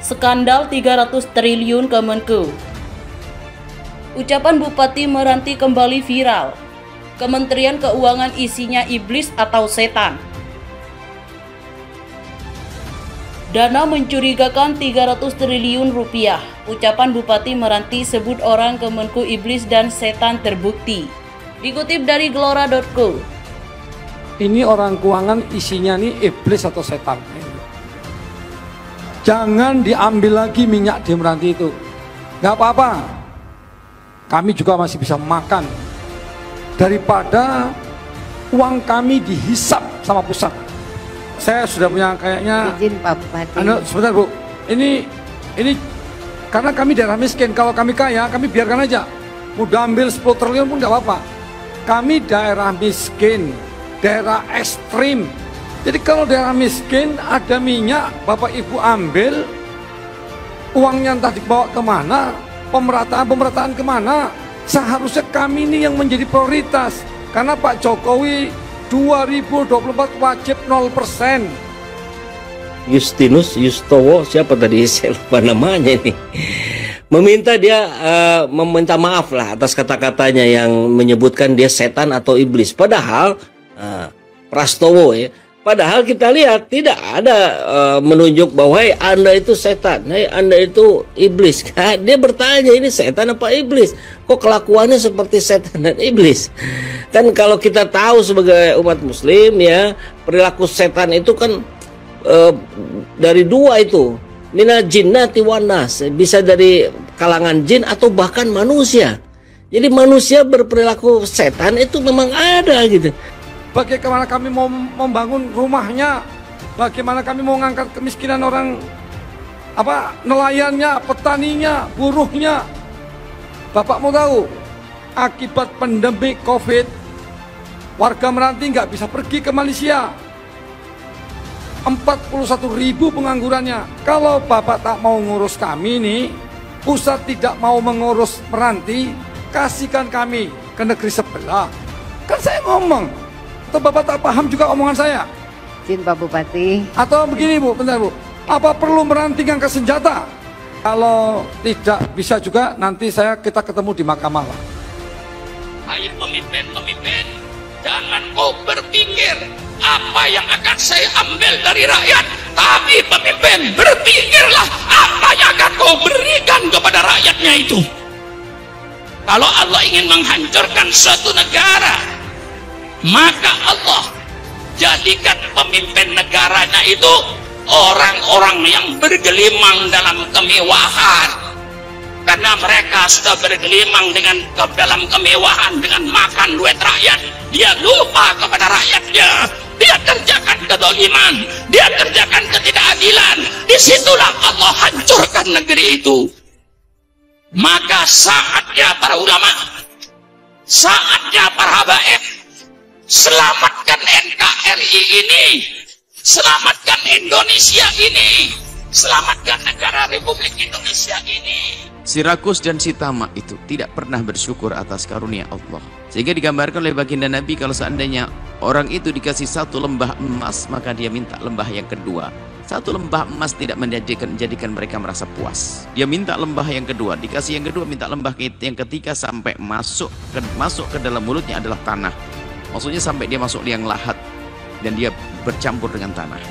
Skandal 300 triliun Kemenku. Ucapan Bupati Meranti kembali viral. Kementerian Keuangan isinya iblis atau setan. Dana mencurigakan 300 triliun rupiah. Ucapan Bupati Meranti sebut orang Kemenku iblis dan setan terbukti. Dikutip dari Gelora.co. Ini orang keuangan isinya nih iblis atau setan. Jangan diambil lagi minyak di Meranti itu. Nggak apa-apa. Kami juga masih bisa makan. Daripada uang kami dihisap sama pusat. Saya sudah punya kayaknya. Izin Pak Bupati. Sebentar Bu. Ini karena kami daerah miskin. Kalau kami kaya, kami biarkan aja. Mau ambil 10 triliun pun nggak apa-apa. Kami daerah miskin, daerah ekstrim. Jadi kalau daerah miskin ada minyak, Bapak Ibu ambil, uangnya entah dibawa kemana, pemerataan kemana. Seharusnya kami ini yang menjadi prioritas. Karena Pak Jokowi 2024 wajib 0%. Justinus Yustowo, siapa tadi, saya lupa namanya ini, meminta dia meminta maaf lah atas kata-katanya yang menyebutkan dia setan atau iblis. Padahal Prastowo ya, padahal kita lihat tidak ada menunjuk bahwa hey, Anda itu setan, hey, Anda itu iblis. Dia bertanya ini setan apa iblis? Kok kelakuannya seperti setan dan iblis? Kan kalau kita tahu sebagai umat muslim ya, perilaku setan itu kan dari dua itu, minal jinnati wan nas, bisa dari kalangan jin atau bahkan manusia. Jadi manusia berperilaku setan itu memang ada gitu. Bagaimana kami mau membangun rumahnya, bagaimana kami mau mengangkat kemiskinan orang, nelayannya, petaninya, buruhnya. Bapak mau tahu, akibat pandemi COVID, warga Meranti nggak bisa pergi ke Malaysia. 41.000 penganggurannya. Kalau Bapak tak mau ngurus kami nih, pusat tidak mau mengurus Meranti, kasihkan kami ke negeri sebelah. Kan saya ngomong. Atau Bapak tak paham juga omongan saya? Izin Pak Bupati. Atau begini Bu, bentar Bu. Apa perlu Meranti ngangkat senjata? Kalau tidak bisa juga nanti kita ketemu di mahkamah lah. Ayo pemimpin, jangan kau berpikir apa yang akan saya ambil dari rakyat. Tapi pemimpin, berpikirlah apa yang akan kau berikan kepada rakyatnya itu. Kalau Allah ingin menghancurkan suatu negara, maka Allah jadikan pemimpin negaranya itu orang-orang yang bergelimang dalam kemewahan. Karena mereka sudah bergelimang dalam kemewahan, dengan makan duit rakyat, dia lupa kepada rakyatnya. Dia kerjakan kedoliman, dia kerjakan ketidakadilan. Disitulah Allah hancurkan negeri itu. Maka saatnya para ulama, saatnya para habaib, selamatkan NKRI ini, selamatkan Indonesia ini, selamatkan negara Republik Indonesia ini. Si Rakus dan si Tamak itu tidak pernah bersyukur atas karunia Allah. Sehingga digambarkan oleh baginda Nabi, kalau seandainya orang itu dikasih satu lembah emas, maka dia minta lembah yang kedua. Satu lembah emas tidak menjadikan mereka merasa puas. Dia minta lembah yang kedua, dikasih yang kedua, minta lembah yang ketiga, sampai masuk ke dalam mulutnya adalah tanah. Maksudnya sampai dia masuk liang lahat dan dia bercampur dengan tanah,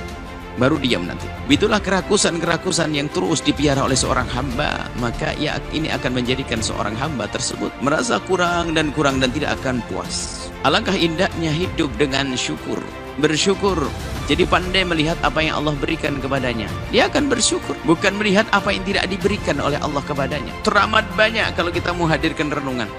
baru diam nanti. Itulah kerakusan-kerakusan yang terus dipiara oleh seorang hamba. Maka ya, ini akan menjadikan seorang hamba tersebut merasa kurang dan tidak akan puas. Alangkah indahnya hidup dengan syukur, bersyukur. Jadi pandai melihat apa yang Allah berikan kepadanya, dia akan bersyukur, bukan melihat apa yang tidak diberikan oleh Allah kepadanya. Teramat banyak kalau kita mau hadirkan renungan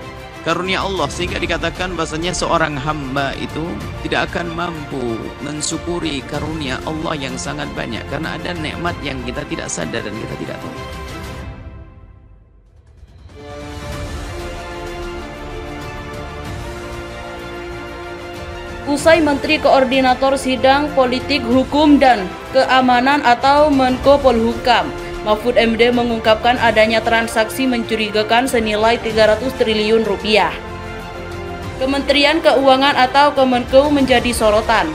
karunia Allah, sehingga dikatakan bahasanya seorang hamba itu tidak akan mampu mensyukuri karunia Allah yang sangat banyak, karena ada nikmat yang kita tidak sadar dan kita tidak tahu. Usai Menteri Koordinator Sidang Politik Hukum dan Keamanan atau Menko Polhukam Mahfud MD mengungkapkan adanya transaksi mencurigakan senilai 300 triliun rupiah. Kementerian Keuangan atau Kemenku menjadi sorotan.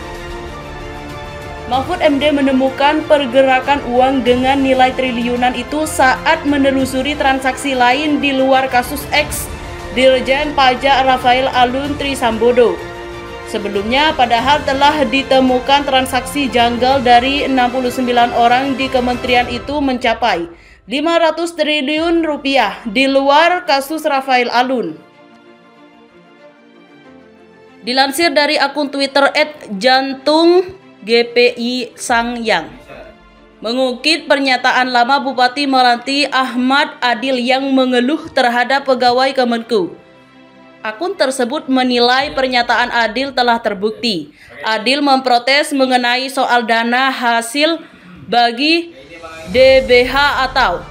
Mahfud MD menemukan pergerakan uang dengan nilai triliunan itu saat menelusuri transaksi lain di luar kasus X Dirjen Pajak Rafael Alun Trisambodo. Sebelumnya, padahal telah ditemukan transaksi janggal dari 69 orang di kementerian itu mencapai 500 triliun rupiah di luar kasus Rafael Alun. Dilansir dari akun Twitter @jantung_GPI Sangyang, mengukit pernyataan lama Bupati Meranti Ahmad Adil yang mengeluh terhadap pegawai Kemenku. Akun tersebut menilai pernyataan Adil telah terbukti. Adil memprotes mengenai soal dana hasil bagi DBH atau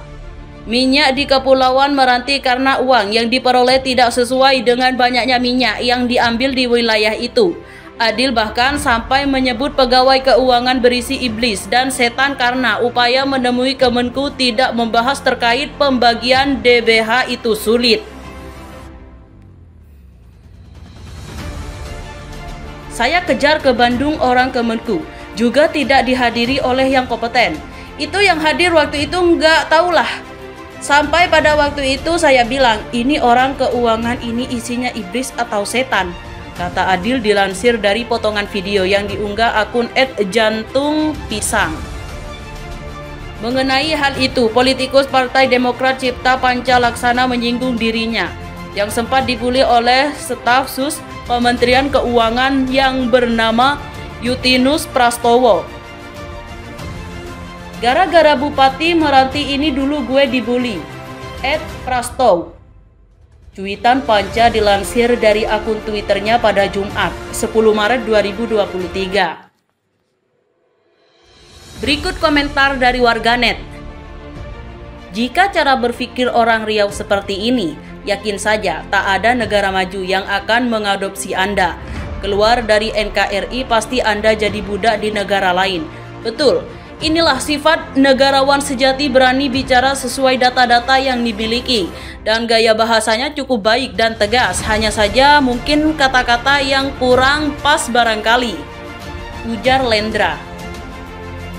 minyak di Kepulauan Meranti karena uang yang diperoleh tidak sesuai dengan banyaknya minyak yang diambil di wilayah itu. Adil bahkan sampai menyebut pegawai keuangan berisi iblis dan setan karena upaya menemui Kemenku tidak membahas terkait pembagian DBH itu sulit. Saya kejar ke Bandung orang Kemenku, juga tidak dihadiri oleh yang kompeten. Itu yang hadir waktu itu nggak tahulah. Sampai pada waktu itu saya bilang, ini orang keuangan ini isinya iblis atau setan, kata Adil dilansir dari potongan video yang diunggah akun @jantungpisang. Mengenai hal itu, politikus Partai Demokrat Cipta Panca Laksana menyinggung dirinya yang sempat dibully oleh staf sus Kementerian Keuangan yang bernama Yutinus Prastowo. Gara-gara Bupati Meranti ini dulu gue dibully. @prastow. Cuitan Panca dilansir dari akun Twitternya pada Jumat 10 Maret 2023. Berikut komentar dari warganet. Jika cara berpikir orang Riau seperti ini, yakin saja tak ada negara maju yang akan mengadopsi Anda. Keluar dari NKRI pasti Anda jadi budak di negara lain. Betul. Inilah sifat negarawan sejati, berani bicara sesuai data-data yang dimiliki dan gaya bahasanya cukup baik dan tegas, hanya saja mungkin kata-kata yang kurang pas barangkali, ujar Lendra.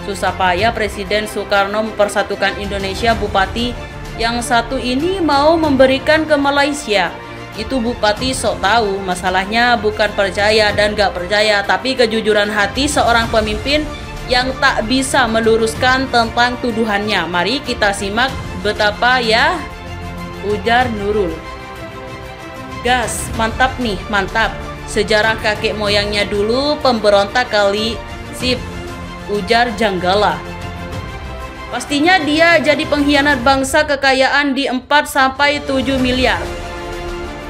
Susah payah Presiden Soekarno mempersatukan Indonesia, bupati yang satu ini mau memberikan ke Malaysia. Itu bupati sok tahu, masalahnya bukan percaya dan gak percaya, tapi kejujuran hati seorang pemimpin yang tak bisa meluruskan tentang tuduhannya. Mari kita simak betapa ya, ujar Nurul. Gas, mantap nih, mantap. Sejarah kakek moyangnya dulu pemberontak kali, sip, ujar Janggala. Pastinya dia jadi pengkhianat bangsa, kekayaan di 4-7 miliar.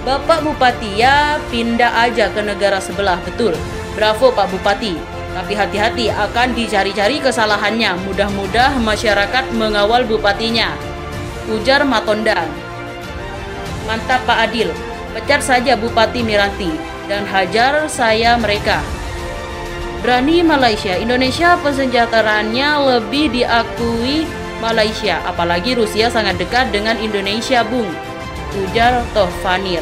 Bapak Bupati ya pindah aja ke negara sebelah, betul. Bravo Pak Bupati. Tapi hati-hati, akan dicari-cari kesalahannya. Mudah-mudahan masyarakat mengawal bupatinya, ujar Matondan. Mantap Pak Adil, pecat saja Bupati Meranti dan hajar saya mereka. Berani Malaysia, Indonesia pensejahteraannya lebih diakui Malaysia, apalagi Rusia sangat dekat dengan Indonesia, Bung, ujar Tohfanir.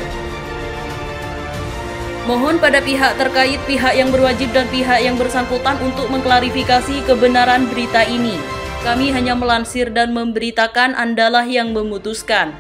Mohon pada pihak terkait, pihak yang berwajib dan pihak yang bersangkutan untuk mengklarifikasi kebenaran berita ini. Kami hanya melansir dan memberitakan, Andalah yang memutuskan.